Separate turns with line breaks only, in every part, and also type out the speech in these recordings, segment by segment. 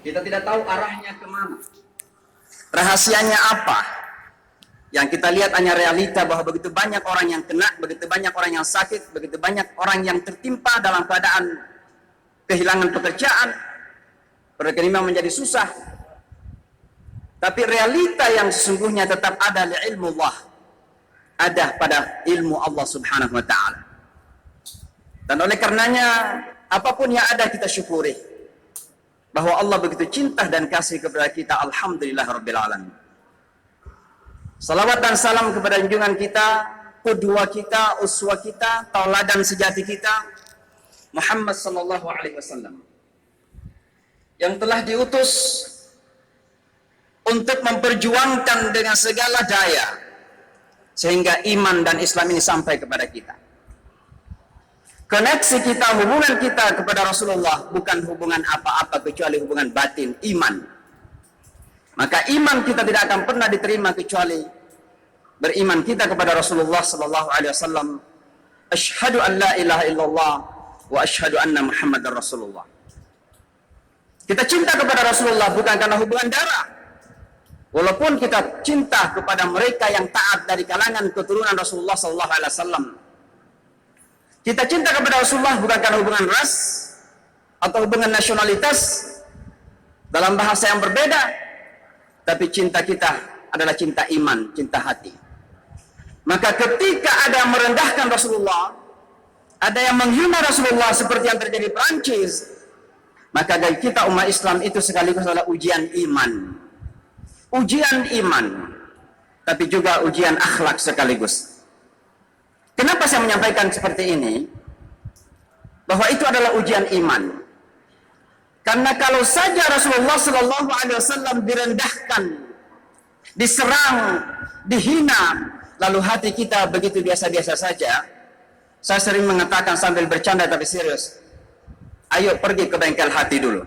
Kita tidak tahu arahnya kemana. Rahasianya apa? Yang kita lihat hanya realita bahwa begitu banyak orang yang kena, begitu banyak orang yang sakit, begitu banyak orang yang tertimpa dalam keadaan kehilangan pekerjaan, perekonomian menjadi susah. Tapi realita yang sesungguhnya tetap ada di ilmu Allah, ada pada ilmu Allah Subhanahu wa Ta'ala. Dan oleh karenanya, apapun yang ada kita syukuri bahwa Allah begitu cinta dan kasih kepada kita. Alhamdulillah Rabbil Alamin. Salawat dan salam kepada junjungan kita, qudwa kita, uswa kita, tauladan sejati kita, Muhammad sallallahu alaihi wasallam, yang telah diutus untuk memperjuangkan dengan segala daya sehingga iman dan Islam ini sampai kepada kita. Koneksi kita, hubungan kita kepada Rasulullah bukan hubungan apa-apa kecuali hubungan batin, iman. Maka iman kita tidak akan pernah diterima kecuali beriman kita kepada Rasulullah sallallahu alaihi wasallam. Asyhadu an la ilaha illallah wa asyhadu anna Muhammadar Rasulullah. Kita cinta kepada Rasulullah bukan karena hubungan darah. Walaupun kita cinta kepada mereka yang taat dari kalangan keturunan Rasulullah sallallahu alaihi wasallam. Kita cinta kepada Rasulullah bukan karena hubungan ras atau hubungan nasionalitas dalam bahasa yang berbeda. Tapi cinta kita adalah cinta iman, cinta hati. Maka ketika ada yang merendahkan Rasulullah, ada yang menghina Rasulullah seperti yang terjadi di Perancis, maka bagi kita umat Islam itu sekaligus adalah ujian iman. Ujian iman, tapi juga ujian akhlak sekaligus. Kenapa saya menyampaikan seperti ini? Bahwa itu adalah ujian iman. Karena kalau saja Rasulullah sallallahu alaihi wasallam direndahkan, diserang, dihina, lalu hati kita begitu biasa-biasa saja, saya sering mengatakan sambil bercanda tapi serius, ayo pergi ke bengkel hati dulu.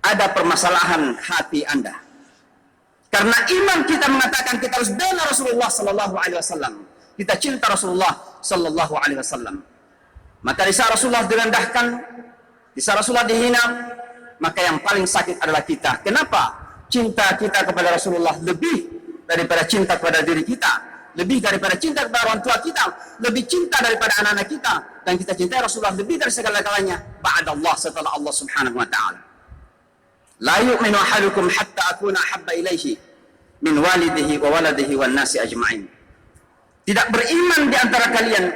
Ada permasalahan hati Anda. Karena iman kita mengatakan kita harus bela Rasulullah sallallahu alaihi wasallam. Kita cinta Rasulullah sallallahu alaihi wasallam. Maka di saat Rasulullah direndahkan, di saat Rasulullah dihina, maka yang paling sakit adalah kita. Kenapa? Cinta kita kepada Rasulullah lebih daripada cinta kepada diri kita, lebih daripada cinta kepada orang tua kita, lebih cinta daripada anak-anak kita, dan kita cintai Rasulullah lebih dari segala-galanya ba'dallah, setelah Allah Subhanahu wa Ta'ala. La yu'minu ahadukum hatta akuna habba ilaihi min walidihi wa waladihi wan nasi ajma'in. Tidak beriman di antara kalian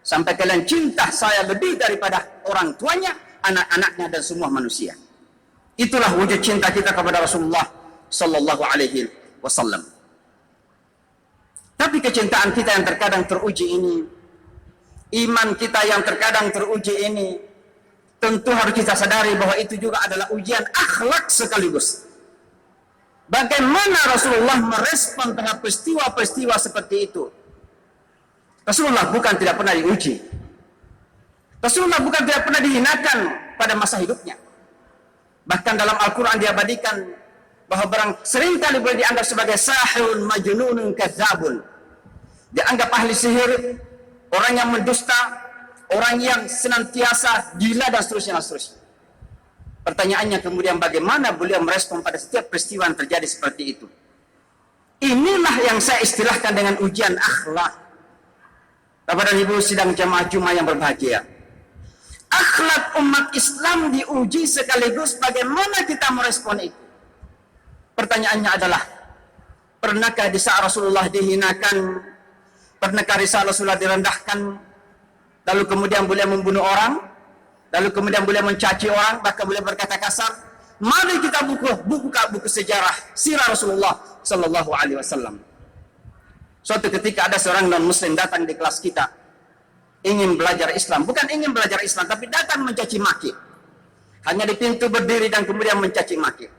sampai kalian cinta saya lebih daripada orang tuanya, anak-anaknya, dan semua manusia. Itulah wujud cinta kita kepada Rasulullah sallallahu alaihi wasallam. Tapi kecintaan kita yang terkadang teruji ini, iman kita yang terkadang teruji ini, tentu harus kita sadari bahwa itu juga adalah ujian akhlak sekaligus. Bagaimana Rasulullah merespon terhadap peristiwa-peristiwa seperti itu? Rasulullah bukan tidak pernah diuji. Rasulullah bukan tidak pernah dihinakan pada masa hidupnya. Bahkan dalam Al-Quran diabadikan bahwa seringkali boleh dianggap sebagai sahirun majnunun kadzabun. Dianggap ahli sihir, orang yang mendusta, orang yang senantiasa gila, dan seterusnya. Pertanyaannya kemudian bagaimana beliau merespon pada setiap peristiwa yang terjadi seperti itu? Inilah yang saya istilahkan dengan ujian akhlak. Bapak dan Ibu sidang jamaah Jumat yang berbahagia. Akhlak umat Islam diuji sekaligus bagaimana kita merespon itu. Pertanyaannya adalah, pernahkah di saat Rasulullah dihinakan, pernahkah di saat Rasulullah direndahkan, lalu kemudian beliau membunuh orang, lalu kemudian beliau mencaci orang, bahkan beliau berkata kasar? Mari kita buka buku sejarah sirah Rasulullah sallallahu alaihi wasallam. Suatu ketika ada seorang non-muslim datang di kelas kita, ingin belajar Islam, bukan ingin belajar Islam, tapi datang mencaci maki. Hanya di pintu berdiri dan kemudian mencaci maki.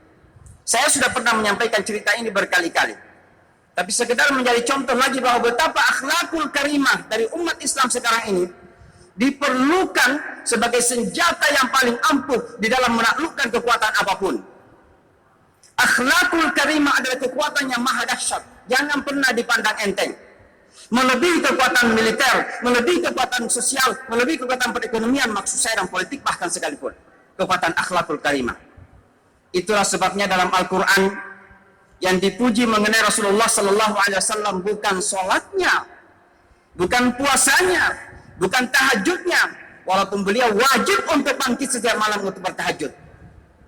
Saya sudah pernah menyampaikan cerita ini berkali-kali, tapi sekedar menjadi contoh lagi bahwa betapa akhlakul karimah dari umat Islam sekarang ini diperlukan sebagai senjata yang paling ampuh di dalam menaklukkan kekuatan apapun. Akhlakul karimah adalah kekuatan yang maha dahsyat, jangan pernah dipandang enteng. Melebihi kekuatan militer, melebihi kekuatan sosial, melebihi kekuatan perekonomian, maksud saya, dan politik bahkan sekalipun. Kekuatan akhlakul karimah. Itulah sebabnya dalam Al-Quran yang dipuji mengenai Rasulullah Sallallahu Alaihi Wasallam bukan sholatnya, bukan puasanya, bukan tahajudnya, walaupun beliau wajib untuk bangkit setiap malam untuk bertahajud.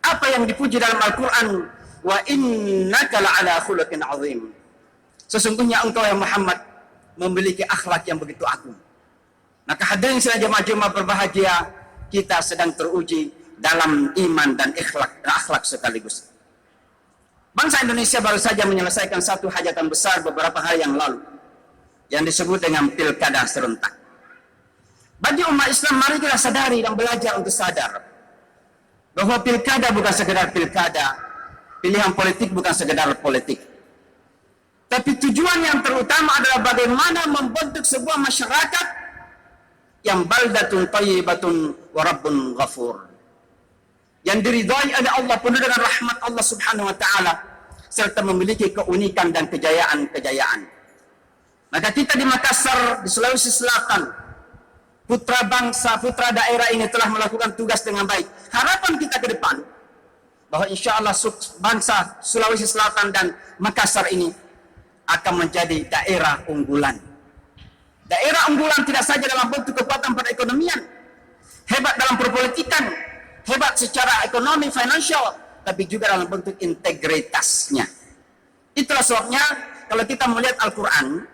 Apa yang dipuji dalam Al-Quran? Wa innaka la'ala khuluqin azim. Sesungguhnya engkau ya Muhammad memiliki akhlak yang begitu agung. Maka hadirin sekalian jemaah berbahagia, kita sedang teruji dalam iman dan akhlak sekaligus. Bangsa Indonesia baru saja menyelesaikan satu hajatan besar beberapa hari yang lalu yang disebut dengan pilkada serentak. Bagi umat Islam, mari kita sadari dan belajar untuk sadar bahwa pilkada bukan sekedar pilkada, pilihan politik bukan sekedar politik, tapi tujuan yang terutama adalah bagaimana membentuk sebuah masyarakat yang baldatun thayyibatun wa rabbun ghafur, yang diridhai oleh Allah, penuh dengan rahmat Allah Subhanahu wa taala, serta memiliki keunikan dan kejayaan-kejayaan. Maka kita di Makassar, di Sulawesi Selatan, putra bangsa, putra daerah ini telah melakukan tugas dengan baik. Harapan kita ke depan bahwa insya Allah bangsa Sulawesi Selatan dan Makassar ini akan menjadi daerah unggulan. Daerah unggulan tidak saja dalam bentuk kekuatan perekonomian, hebat dalam perpolitikan, hebat secara ekonomi, financial, tapi juga dalam bentuk integritasnya. Itulah sebabnya kalau kita melihat Al-Quran,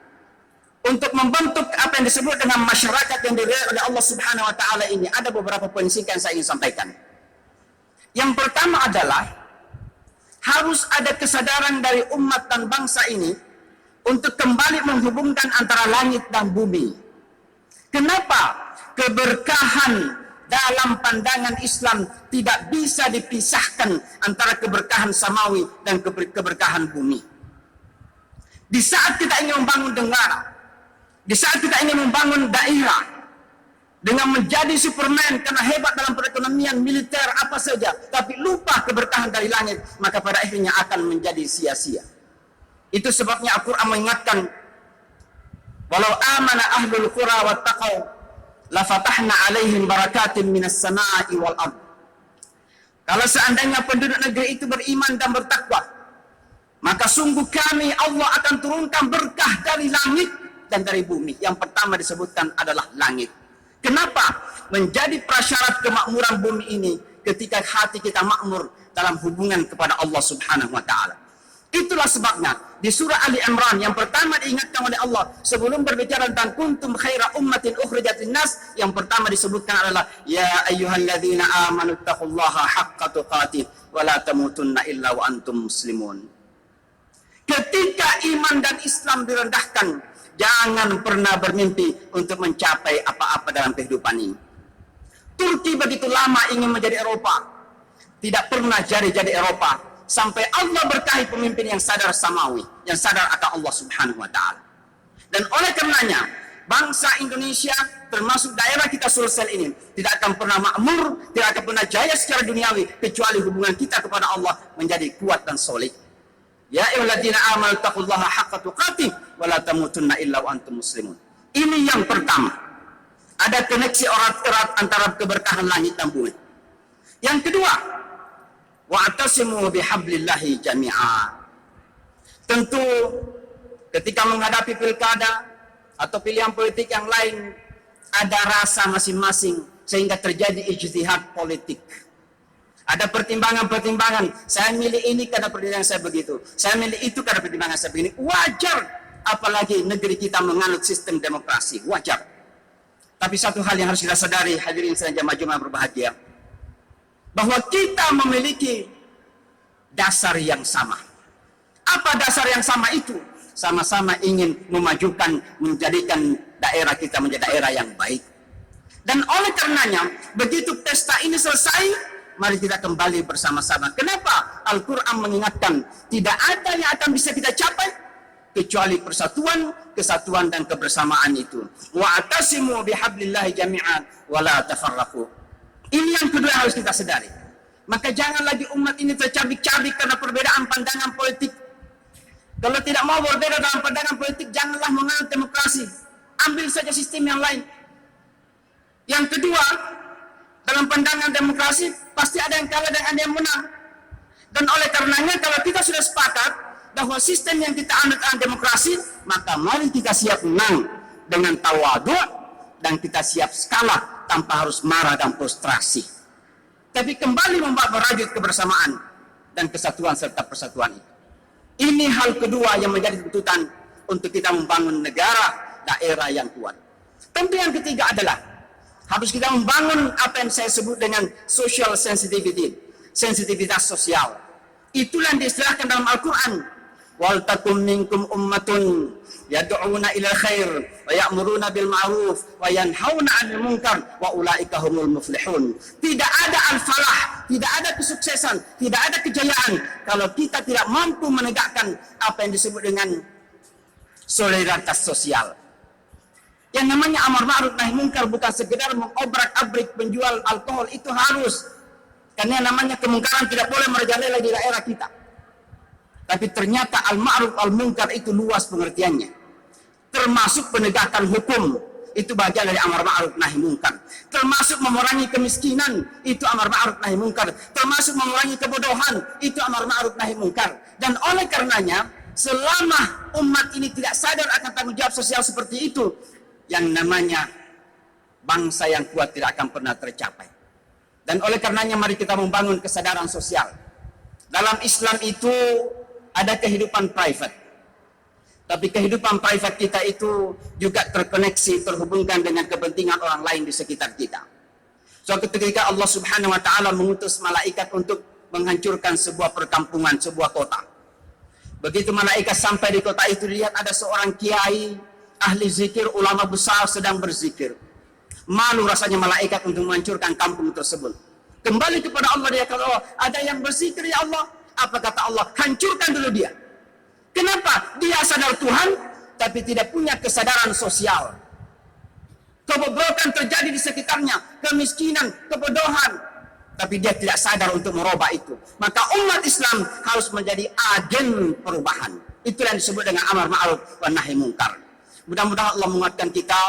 untuk membentuk apa yang disebut dengan masyarakat yang diridhai oleh Allah Subhanahu wa taala ini, ada beberapa poin singkat yang saya ingin sampaikan. Yang pertama adalah harus ada kesadaran dari umat dan bangsa ini untuk kembali menghubungkan antara langit dan bumi. Kenapa? Keberkahan dalam pandangan Islam tidak bisa dipisahkan antara keberkahan samawi dan keberkahan bumi. Di saat kita ingin membangun negara, di saat kita ingin membangun daerah dengan menjadi Superman karena hebat dalam perekonomian, militer, apa saja, tapi lupa keberkahan dari langit, maka pada akhirnya akan menjadi sia-sia. Itu sebabnya Al-Quran mengingatkan, walau amana ahlul qura wattaqau la fatahna alaihim barakatin minas sama'i wal ard. Kalau seandainya penduduk negeri itu beriman dan bertakwa, maka sungguh kami Allah akan turunkan berkah dari langit dan dari bumi. Yang pertama disebutkan adalah langit. Kenapa? Menjadi prasyarat kemakmuran bumi ini ketika hati kita makmur dalam hubungan kepada Allah Subhanahu wa taala. Itulah sebabnya di surah Ali Imran yang pertama diingatkan oleh Allah sebelum berbicara tentang kuntum khaira ummatin ukhrijat linnas, yang pertama disebutkan adalah ya ayyuhalladzina amanu taqullaha haqqa tuqatih wa la tamutunna illa wa antum muslimun. Ketika iman dan Islam direndahkan, jangan pernah bermimpi untuk mencapai apa-apa dalam kehidupan ini. Turki begitu lama ingin menjadi Eropa, tidak pernah jadi Eropa, sampai Allah berkahi pemimpin yang sadar samawi, yang sadar akan Allah Subhanahu wa taala. Dan oleh karenanya, bangsa Indonesia termasuk daerah kita Sulsel ini tidak akan pernah makmur, tidak akan pernah jaya secara duniawi kecuali hubungan kita kepada Allah menjadi kuat dan solid. Ya ayyuhalladzina amanu taqullaha haqqa tuqatih wa la tamutunna illa wa antum muslimun. Ini yang pertama. Ada koneksi erat antara keberkahan langit dan bumi. Yang kedua, wa'tasimu bihablillahi jami'a. Tentu ketika menghadapi pilkada atau pilihan politik yang lain, ada rasa masing-masing sehingga terjadi ijtihad politik. Ada pertimbangan-pertimbangan. Saya milih ini karena pertimbangan saya begitu. Saya milih itu karena pertimbangan saya begini. Wajar, apalagi negeri kita menganut sistem demokrasi. Wajar. Tapi satu hal yang harus kita sadari, hadirin sekalian jamaah berbahagia, bahwa kita memiliki dasar yang sama. Apa dasar yang sama itu? Sama-sama ingin memajukan, menjadikan daerah kita menjadi daerah yang baik. Dan oleh karenanya, begitu pesta ini selesai, mari kita kembali bersama-sama. Kenapa? Al-Quran mengingatkan, tidak ada yang akan bisa kita capai kecuali persatuan, kesatuan dan kebersamaan itu. Wa'tasimu bihablillahi jami'an wa la tafarraqu. Ini yang kedua harus kita sadari. Maka jangan lagi umat ini tercabik-cabik karena perbedaan pandangan politik. Kalau tidak mau berbeda dalam pandangan politik, janganlah menganut demokrasi. Ambil saja sistem yang lain. Yang kedua, dalam pandangan demokrasi pasti ada yang kalah dan ada yang menang. Dan oleh karenanya kalau kita sudah sepakat bahwa sistem yang kita anut adalah demokrasi, maka mari kita siap menang dengan tawadu dan kita siap kalah tanpa harus marah dan frustrasi. Tapi kembali merajut kebersamaan dan kesatuan serta persatuan itu. Ini hal kedua yang menjadi tuntutan untuk kita membangun negara daerah yang kuat. Tentu yang ketiga adalah harus kita membangun apa yang saya sebut dengan social sensitivity, sensitivitas sosial. Itulah yang diistilahkan dalam Al-Quran. Wal takum minkum ummatun yad'una ila khair wa ya'muruna bil ma'ruf wa yanhauna 'anil munkar wa ulaika humul muflihun. Tidak ada al-falah, tidak ada kesuksesan, tidak ada kejayaan kalau kita tidak mampu menegakkan apa yang disebut dengan solidaritas sosial. Yang namanya amar ma'ruf nahi munkar bukan sekedar mengobrak-abrik penjual alkohol, itu harus. Karena yang namanya kemungkaran tidak boleh merajalela di daerah kita. Tapi ternyata al-ma'ruf al-munkar itu luas pengertiannya. Termasuk penegakan hukum, itu bagian dari amar ma'ruf nahi munkar. Termasuk memerangi kemiskinan, itu amar ma'ruf nahi munkar. Termasuk memerangi kebodohan, itu amar ma'ruf nahi munkar. Dan oleh karenanya, selama umat ini tidak sadar akan tanggung jawab sosial seperti itu, yang namanya bangsa yang kuat tidak akan pernah tercapai. Dan oleh karenanya mari kita membangun kesadaran sosial. Dalam Islam itu ada kehidupan private. Tapi kehidupan private kita itu juga terkoneksi, terhubungkan dengan kepentingan orang lain di sekitar kita. Suatu ketika Allah Subhanahu wa taala mengutus malaikat untuk menghancurkan sebuah perkampungan, sebuah kota. Begitu malaikat sampai di kota itu, lihat ada seorang kiai, ahli zikir, ulama besar sedang berzikir. Malu rasanya malaikat untuk menghancurkan kampung tersebut. Kembali kepada Allah, dia kata, oh, ada yang berzikir ya Allah. Apa kata Allah? Hancurkan dulu dia. Kenapa? Dia sadar Tuhan, tapi tidak punya kesadaran sosial. Kebobrokan terjadi di sekitarnya, kemiskinan, kebodohan, tapi dia tidak sadar untuk merubah itu. Maka umat Islam harus menjadi agen perubahan. Itulah yang disebut dengan amar ma'ruf wa nahi munkar. Mudah-mudahan Allah menguatkan kita,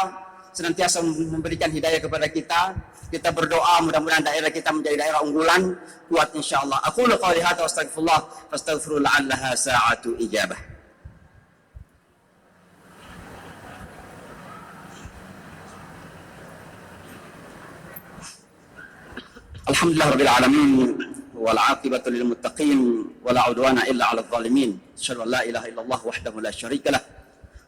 senantiasa memberikan hidayah kepada kita. Kita berdoa mudah-mudahan daerah kita menjadi daerah unggulan, kuat insyaallah. Aku qouli hadza wa astaghfirullah fastaghfiru la'allaha sa'atu ijabah. Alhamdulillah rabbil alamin wal 'aqibatu lil muttaqin wa la 'udwana illa 'alal zalimin. Asyhadu an la ilaha illallah wahdahu la syarika lah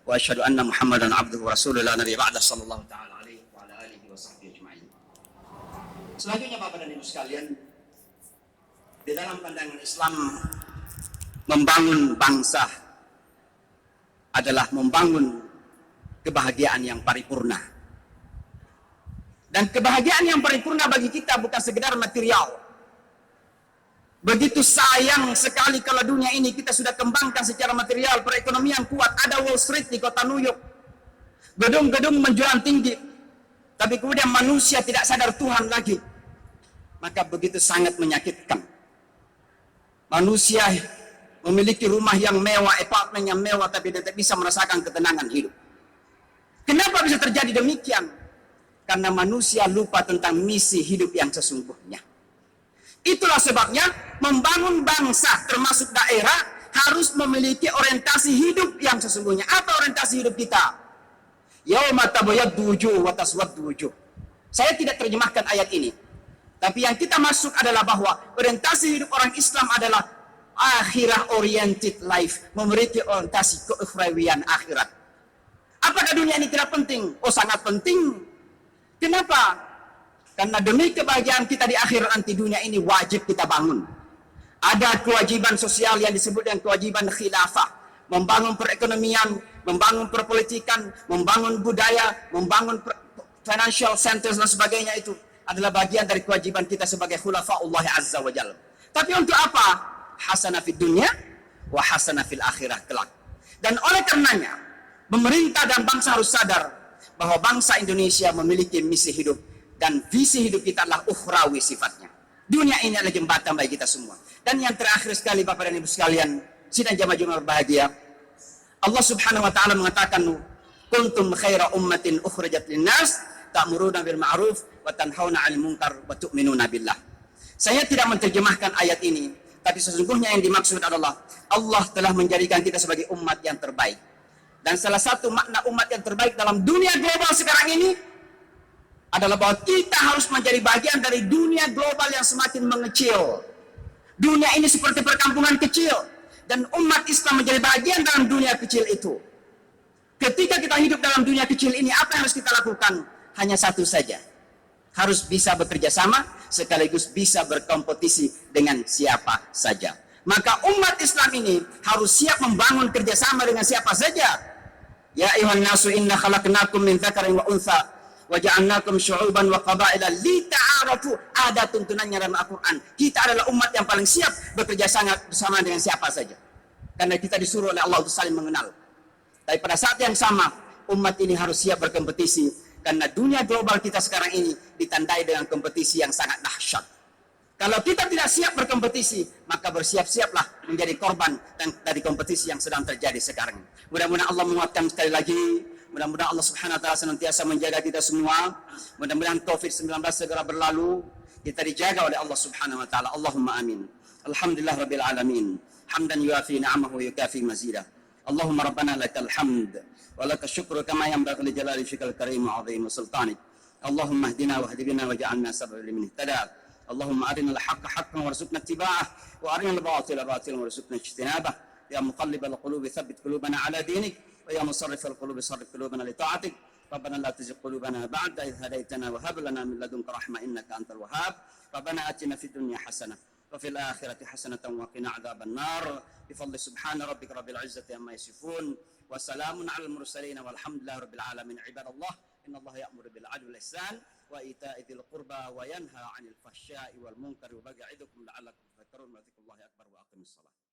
wa asyhadu anna Muhammadan 'abduhu wa rasuluhu la nabiyya ba'da sallallahu ta'ala alaihi wa ala alihi wa sahbihi ajma'in. Selanjutnya Bapak dan Ibu sekalian, di dalam pandangan Islam, membangun bangsa adalah membangun kebahagiaan yang paripurna. Dan kebahagiaan yang paripurna bagi kita bukan sekedar material. Begitu sayang sekali kalau dunia ini kita sudah kembangkan secara material, perekonomian kuat, ada Wall Street di kota New York, gedung-gedung menjulang tinggi, tapi kemudian manusia tidak sadar Tuhan lagi, maka begitu sangat menyakitkan. Manusia memiliki rumah yang mewah, apartemen yang mewah, tapi tidak bisa merasakan ketenangan hidup. Kenapa bisa terjadi demikian? Karena manusia lupa tentang misi hidup yang sesungguhnya. Itulah sebabnya membangun bangsa termasuk daerah harus memiliki orientasi hidup yang sesungguhnya. Apa orientasi hidup kita? Yauma tabayyaddu wujuh wa taswaddu wujuh. Saya tidak terjemahkan ayat ini. Tapi yang kita masuk adalah bahwa orientasi hidup orang Islam adalah akhirah oriented life, memiliki orientasi keukhrawian akhirat. Apakah dunia ini tidak penting? Oh, sangat penting. Kenapa? Karena demi kebahagiaan kita di akhirat nanti, dunia ini wajib kita bangun. Ada kewajiban sosial yang disebut dengan kewajiban khilafah, membangun perekonomian, membangun perpolitikan, membangun budaya, membangun financial centers dan sebagainya. Itu adalah bagian dari kewajiban kita sebagai khulafaullah azza wa jalla. Tapi untuk apa? Hasanah fid dunya wa hasanah fil akhirah kelak. Dan oleh karenanya, pemerintah dan bangsa harus sadar bahwa bangsa Indonesia memiliki misi hidup, dan visi hidup kita adalah ukhrawi sifatnya. Dunia ini adalah jembatan bagi kita semua. Dan yang terakhir sekali Bapak dan Ibu sekalian, sidang jamaah Jumat berbahagia, Allah Subhanahu wa taala mengatakan, kuntum khaira ummatin ukhrijat linnas ta'muruna bil ma'ruf wa tanhauna 'anil munkar wa tu'minuna billah. Saya tidak menerjemahkan ayat ini, Tapi sesungguhnya yang dimaksud adalah Allah telah menjadikan kita sebagai umat yang terbaik. Dan salah satu makna umat yang terbaik dalam dunia global sekarang ini adalah bahwa kita harus menjadi bagian dari dunia global yang semakin mengecil. Dunia ini seperti perkampungan kecil, dan umat Islam menjadi bagian dalam dunia kecil itu. Ketika kita hidup dalam dunia kecil ini, apa yang harus kita lakukan? Hanya satu saja. Harus bisa bekerja sama, sekaligus bisa berkompetisi dengan siapa saja. Maka umat Islam ini harus siap membangun kerjasama dengan siapa saja. Ya ayuhan nasu inna khalaqnakum min dzakarin wa untha wa ja'alnakum syu'uban wa qabaila lita'arafu. Ada tuntunannya dalam Al-Quran. Kita adalah umat yang paling siap bekerja sama bersama dengan siapa saja. Karena kita disuruh oleh Allah untuk saling mengenal. Tapi pada saat yang sama, umat ini harus siap berkompetisi. Karena dunia global kita sekarang ini ditandai dengan kompetisi yang sangat dahsyat. Kalau kita tidak siap berkompetisi, maka bersiap-siaplah menjadi korban dari kompetisi yang sedang terjadi sekarang. Mudah-mudahan Allah menguatkan sekali lagi. Mudah-mudahan Allah Subhanahu wa taala senantiasa menjaga kita semua. Mudah-mudahan Covid-19 segera berlalu. Kita dijaga oleh Allah Subhanahu wa taala. Allahumma amin. Alhamdulillah rabbil alamin. Hamdan yuafi ni'amahu wa yukafi mazida. Allahumma rabbana lakal hamd wa lakal syukru kama yanbaghi li jalali fikal karim wa 'azimi sultanik. Allahumma ihdina wa hdi bina waj'alna sabran liman ihtada. Allahumma arina al-haqqa haqqan warzuqna ittiba'ah wa arina al-batila batilan warzuqna ijtinabah. Ya muqallibal qulubi tsabbit qulubana 'ala dinik. ويا مصرف القلوب صرف قلوبنا لطاعتك ربنا لا تزغ قلوبنا بعد إذ هديتنا وهب لنا من لدنك رحمة إنك أنت الوهاب ربنا آتنا في الدنيا حسنة وفي الآخرة حسنة وقنا عذاب النار بفضل سبحان ربك رب العزة عما يصفون وسلام على المرسلين والحمد لله رب العالمين عباد الله إن الله يأمر بالعدل والإحسان وإيتاء ذي القربى وينهى عن الفحشاء والمنكر وبغي يعظكم لعلكم تذكرون وذكر الله أكبر وأقيموا الصلاة